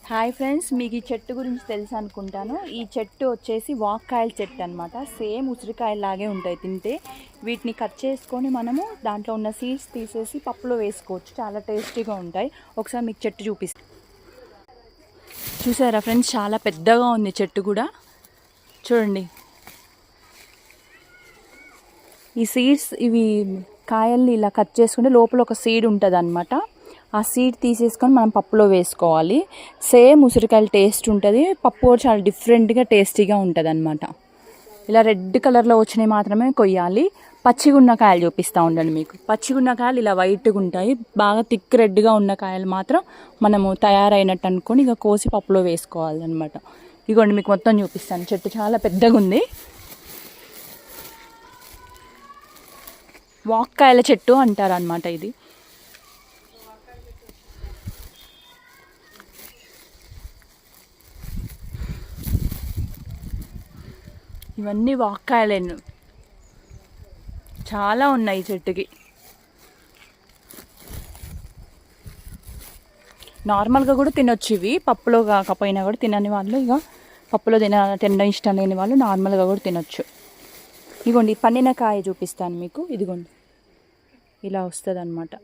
Hi friends, మీకు ఈ చెట్టు గురించి తెలుసు అనుకుంటాను. ఈ చెట్టు వచ్చేసి వాక్కాయల చెట్టు అనమాట. సేమ్ ఉసిరికాయలాగే ఉంటాయి తింటే. వీటిని కట్ చేసుకొని మనము దాంట్లో ఉన్న సీడ్స్ తీసేసి పప్పులో వేసుకోవచ్చు. చాలా టేస్టీగా ఉంటాయి. ఒకసారి మీకు చెట్టు చూపిస్తాను. చూసారా ఫ్రెండ్స్, చాలా పెద్దగా ఉంది చెట్టు కూడా. చూడండి, ఈ సీడ్స్ ఇవి కాయల్ని ఇలా కట్ చేసుకుంటే లోపల ఒక సీడ్ ఉంటుంది అనమాట. ఆ సీడ్ తీసేసుకొని మనం పప్పులో వేసుకోవాలి. సేమ్ ఉసిరికాయల టేస్ట్ ఉంటుంది. పప్పు కూడా చాలా డిఫరెంట్గా టేస్టీగా ఉంటుంది అనమాట. ఇలా రెడ్ కలర్లో వచ్చినవి మాత్రమే కొయ్యాలి. పచ్చిగున్న కాయలు చూపిస్తూ ఉండండి మీకు. పచ్చిగున్న కాయలు ఇలా వైట్గా ఉంటాయి. బాగా థిక్ రెడ్గా ఉన్న కాయలు మాత్రం మనము తయారైనట్టు అనుకొని ఇక కోసి పప్పులో వేసుకోవాలన్నమాట. ఇదిగోండి, మీకు మొత్తం చూపిస్తాను. చెట్టు చాలా పెద్దగా ఉంది. వాక్కాయల చెట్టు అంటారు అనమాట ఇది. ఇవన్నీ వాక్కాయలేను, చాలా ఉన్నాయి చెట్టుకి. నార్మల్గా కూడా తినొచ్చు ఇవి. పప్పులో కాకపోయినా కూడా తినని వాళ్ళు, ఇక పప్పులో తినడం ఇష్టం లేని వాళ్ళు నార్మల్గా కూడా తినొచ్చు. ఇదిగోండి, పండిన కాయ చూపిస్తాను మీకు. ఇదిగోండి, ఇలా వస్తుంది అన్నమాట.